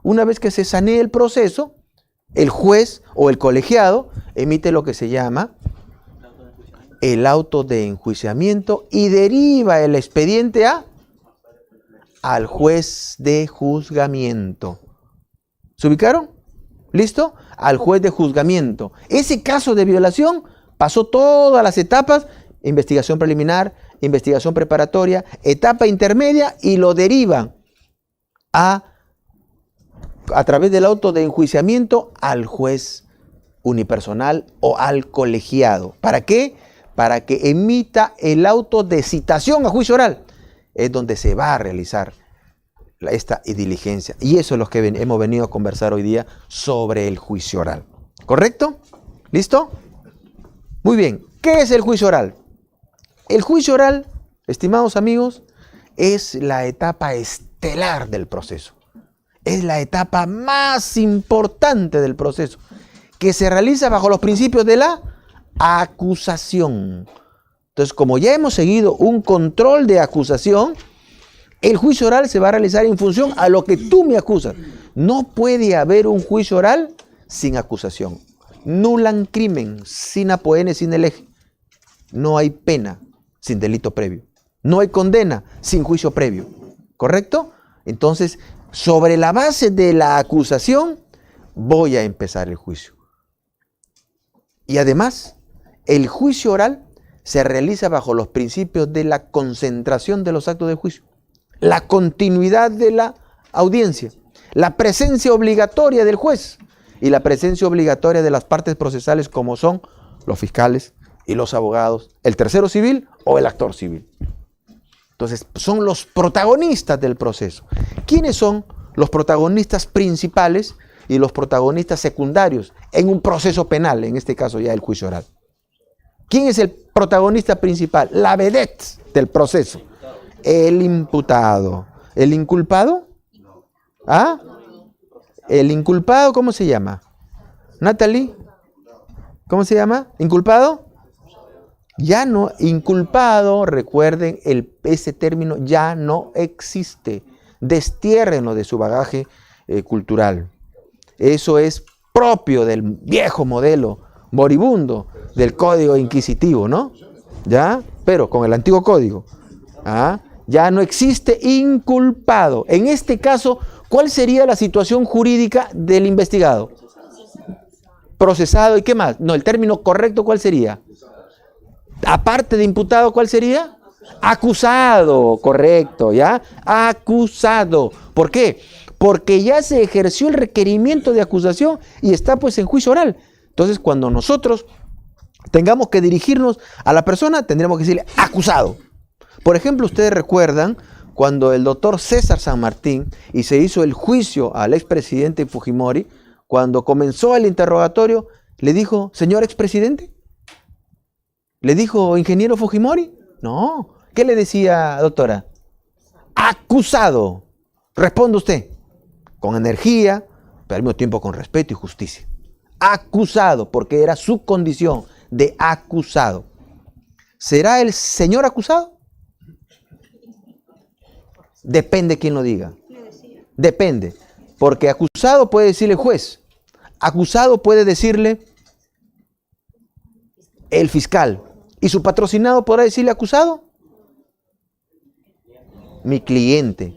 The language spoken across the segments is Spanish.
Una vez que se sanee el proceso, el juez o el colegiado emite lo que se llama el auto de enjuiciamiento y deriva el expediente al juez de juzgamiento. ¿Se ubicaron? ¿Listo? Al juez de juzgamiento. Ese caso de violación pasó todas las etapas: investigación preliminar, investigación preparatoria, etapa intermedia, y lo derivan a través del auto de enjuiciamiento al juez unipersonal o al colegiado. ¿Para qué? Para que emita el auto de citación a juicio oral. Es donde se va a realizar esta diligencia. Y eso es lo que hemos venido a conversar hoy día sobre el juicio oral. ¿Correcto? ¿Listo? Muy bien. ¿Qué es el juicio oral? El juicio oral, estimados amigos, es la etapa estelar del proceso. Es la etapa más importante del proceso, que se realiza bajo los principios de la acusación. Entonces, como ya hemos seguido un control de acusación, el juicio oral se va a realizar en función a lo que tú me acusas. No puede haber un juicio oral sin acusación. Nulan crimen sin apoene sin eleje. No hay pena sin delito previo. No hay condena sin juicio previo. ¿Correcto? Entonces, sobre la base de la acusación, voy a empezar el juicio. Y además, el juicio oral se realiza bajo los principios de la concentración de los actos de juicio, la continuidad de la audiencia, la presencia obligatoria del juez y la presencia obligatoria de las partes procesales, como son los fiscales y los abogados, el tercero civil o el actor civil. Entonces, son los protagonistas del proceso. ¿Quiénes son los protagonistas principales y los protagonistas secundarios en un proceso penal, en este caso ya el juicio oral? ¿Quién es el protagonista principal? La vedette del proceso. El imputado. ¿El inculpado? ¿Ah? ¿El inculpado cómo se llama? Natalie, ¿cómo se llama? ¿Inculpado? Ya no, inculpado, recuerden, ese término ya no existe. Destiérrenlo de su bagaje cultural. Eso es propio del viejo modelo moribundo del código inquisitivo, ¿no? ¿Ya? Pero con el antiguo código. ¿Ah? Ya no existe inculpado. En este caso, ¿cuál sería la situación jurídica del investigado? Procesado. ¿Y qué más? No, el término correcto, ¿cuál sería? Aparte de imputado, ¿cuál sería? Acusado, correcto, ¿ya? Acusado. ¿Por qué? Porque ya se ejerció el requerimiento de acusación y está pues en juicio oral. Entonces, cuando nosotros tengamos que dirigirnos a la persona, tendremos que decirle acusado. Por ejemplo, ustedes recuerdan cuando el doctor César San Martín y se hizo el juicio al expresidente Fujimori, cuando comenzó el interrogatorio, le dijo, señor expresidente. ¿Le dijo ingeniero Fujimori? No. ¿Qué le decía, doctora? Acusado. Responde usted. Con energía, pero al mismo tiempo con respeto y justicia. Acusado, porque era su condición de acusado. ¿Será el señor acusado? Depende quién lo diga. Depende. Porque acusado puede decirle juez. Acusado puede decirle el fiscal. ¿Y su patrocinado podrá decirle acusado? Mi cliente,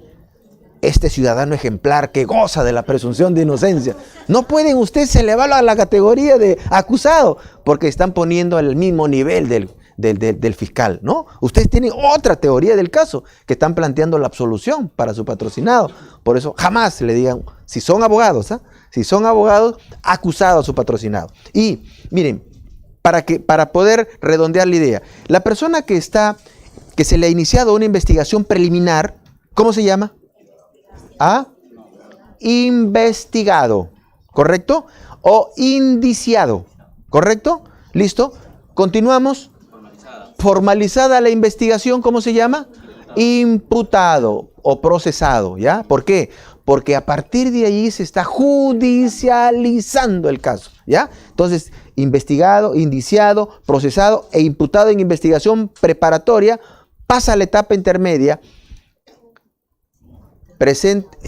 este ciudadano ejemplar que goza de la presunción de inocencia. No pueden ustedes elevarlo a la categoría de acusado, porque están poniendo al mismo nivel del fiscal, ¿no? Ustedes tienen otra teoría del caso, que están planteando la absolución para su patrocinado. Por eso jamás le digan, si son abogados, si son abogados, acusado a su patrocinado. Y miren, para poder redondear la idea, la persona que se le ha iniciado una investigación preliminar, ¿cómo se llama? Investigado, ¿correcto? O indiciado, ¿correcto? ¿Listo? Continuamos. Formalizada la investigación, ¿cómo se llama? Imputado o procesado, ¿ya? ¿Por qué? Porque a partir de allí se está judicializando el caso, ¿ya? Entonces, investigado, indiciado, procesado e imputado en investigación preparatoria, pasa a la etapa intermedia,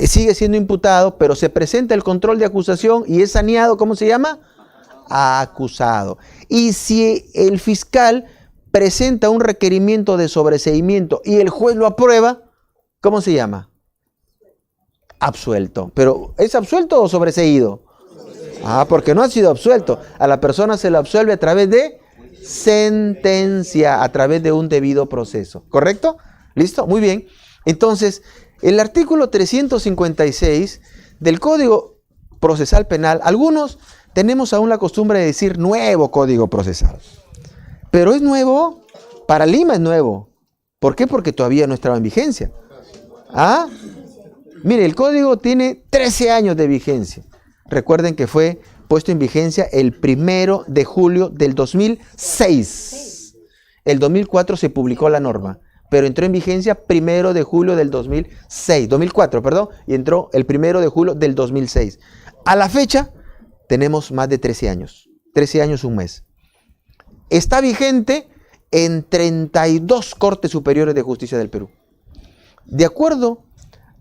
sigue siendo imputado, pero se presenta el control de acusación y es saneado, ¿cómo se llama? Acusado. Y si el fiscal presenta un requerimiento de sobreseimiento y el juez lo aprueba, ¿cómo se llama? Absuelto. ¿Pero es absuelto o sobreseído? Porque no ha sido absuelto. A la persona se le absuelve a través de sentencia, a través de un debido proceso. ¿Correcto? ¿Listo? Muy bien. Entonces, el artículo 356 del Código Procesal Penal, algunos tenemos aún la costumbre de decir nuevo Código Procesal. Pero es nuevo, para Lima es nuevo. ¿Por qué? Porque todavía no estaba en vigencia. Mire, el código tiene 13 años de vigencia. Recuerden que fue puesto en vigencia el 1 de julio del 2006. El 2004 se publicó la norma, pero entró en vigencia 1 de julio del 2004, y entró el 1 de julio del 2006. A la fecha, tenemos más de 13 años. 13 años, un mes. Está vigente en 32 Cortes Superiores de Justicia del Perú. De acuerdo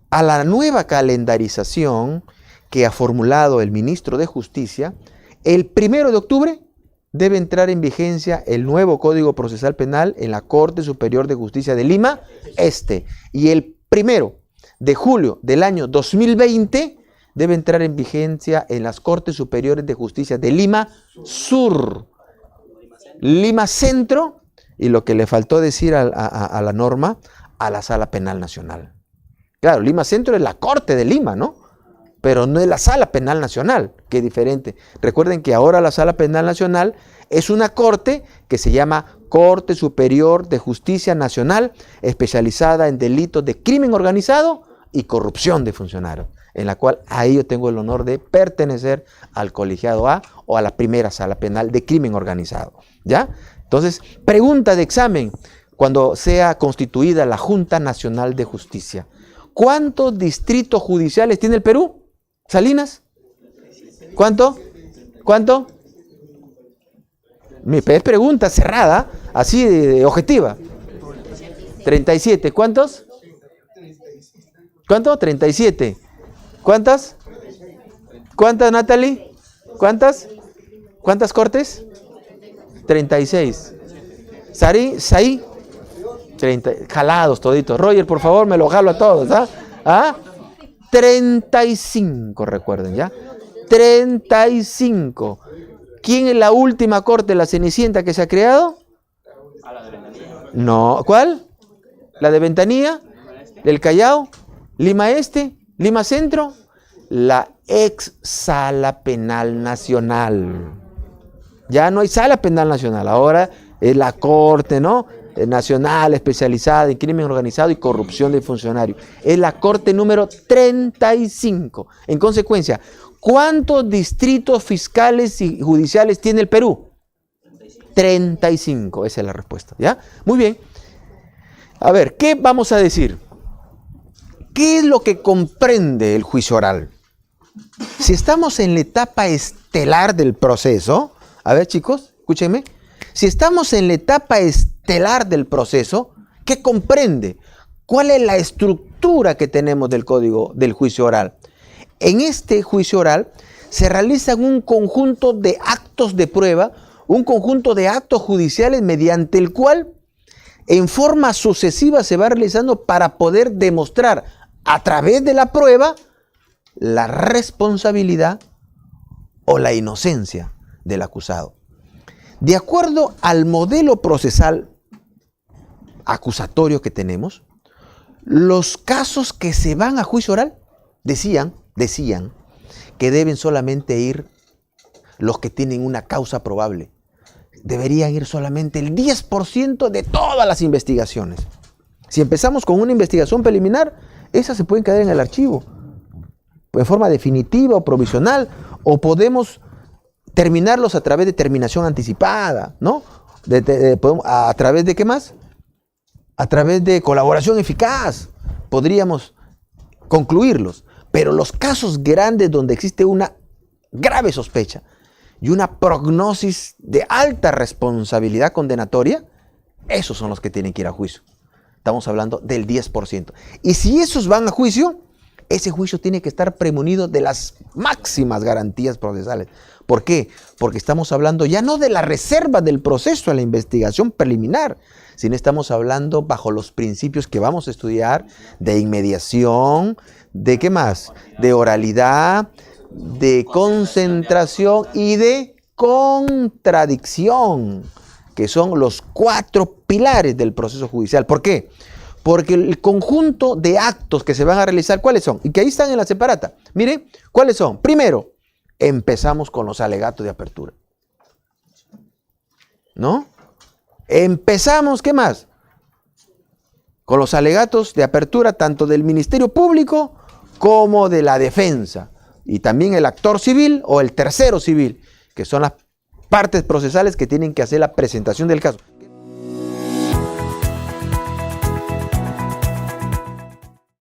a la nueva calendarización que ha formulado el ministro de Justicia, el 1 de octubre debe entrar en vigencia el nuevo Código Procesal Penal en la Corte Superior de Justicia de Lima Este. Y el 1 de julio del año 2020 debe entrar en vigencia en las Cortes Superiores de Justicia de Lima Sur, Lima Centro, y lo que le faltó decir a la norma, a la Sala Penal Nacional. Claro, Lima Centro es la Corte de Lima, ¿no? Pero no es la Sala Penal Nacional, que es diferente. Recuerden que ahora la Sala Penal Nacional es una corte que se llama Corte Superior de Justicia Nacional, especializada en delitos de crimen organizado y corrupción de funcionarios, en la cual ahí yo tengo el honor de pertenecer al colegiado A o a la primera Sala Penal de crimen organizado, ¿ya? Entonces, pregunta de examen, cuando sea constituida la Junta Nacional de Justicia, ¿cuántos distritos judiciales tiene el Perú? ¿Salinas? ¿Cuánto? ¿Cuánto? Es pregunta cerrada, así de objetiva. 37. ¿Cuántos? ¿Cuánto? 37. ¿Cuántas? ¿Cuántas, Natalie? ¿Cuántas? ¿Cuántas cortes? 36. ¿Saí? 30. Jalados toditos. Roger, por favor, me lo jalo a todos. 35, recuerden, ¿ya? 35. ¿Quién es la última corte, la Cenicienta, que se ha creado? No, ¿cuál? ¿La de Ventanilla? ¿Del Callao? ¿Lima Este? ¿Lima Centro? La ex Sala Penal Nacional. Ya no hay Sala Penal Nacional, ahora es la Corte, ¿no?, Nacional especializada en crimen organizado y corrupción de funcionarios. Es la Corte número 35. En consecuencia, ¿cuántos distritos fiscales y judiciales tiene el Perú? 35, esa es la respuesta, ¿ya? Muy bien. A ver, ¿qué vamos a decir? ¿Qué es lo que comprende el juicio oral? Si estamos en la etapa estelar del proceso, a ver, chicos, escúchenme. Si estamos en la etapa estelar del proceso, ¿qué comprende? ¿Cuál es la estructura que tenemos del código del juicio oral? En este juicio oral se realizan un conjunto de actos de prueba, un conjunto de actos judiciales mediante el cual en forma sucesiva se va realizando para poder demostrar a través de la prueba la responsabilidad o la inocencia del acusado. De acuerdo al modelo procesal acusatorio que tenemos, los casos que se van a juicio oral decían que deben solamente ir los que tienen una causa probable. Deberían ir solamente el 10% de todas las investigaciones. Si empezamos con una investigación preliminar, esas se pueden quedar en el archivo, en forma definitiva o provisional, o podemos terminarlos a través de terminación anticipada, ¿no? ¿A través de qué más? A través de colaboración eficaz podríamos concluirlos. Pero los casos grandes donde existe una grave sospecha y una prognosis de alta responsabilidad condenatoria, esos son los que tienen que ir a juicio. Estamos hablando del 10%. Y si esos van a juicio, ese juicio tiene que estar premunido de las máximas garantías procesales. ¿Por qué? Porque estamos hablando ya no de la reserva del proceso a la investigación preliminar, sino estamos hablando bajo los principios que vamos a estudiar de inmediación, de ¿qué más? De oralidad, de concentración y de contradicción, que son los 4 pilares del proceso judicial. ¿Por qué? Porque el conjunto de actos que se van a realizar, ¿cuáles son? Y que ahí están en la separata. Miren, ¿cuáles son? Primero, empezamos con los alegatos de apertura. ¿No? Empezamos, ¿qué más? Con los alegatos de apertura tanto del Ministerio Público como de la defensa. Y también el actor civil o el tercero civil, que son las partes procesales que tienen que hacer la presentación del caso.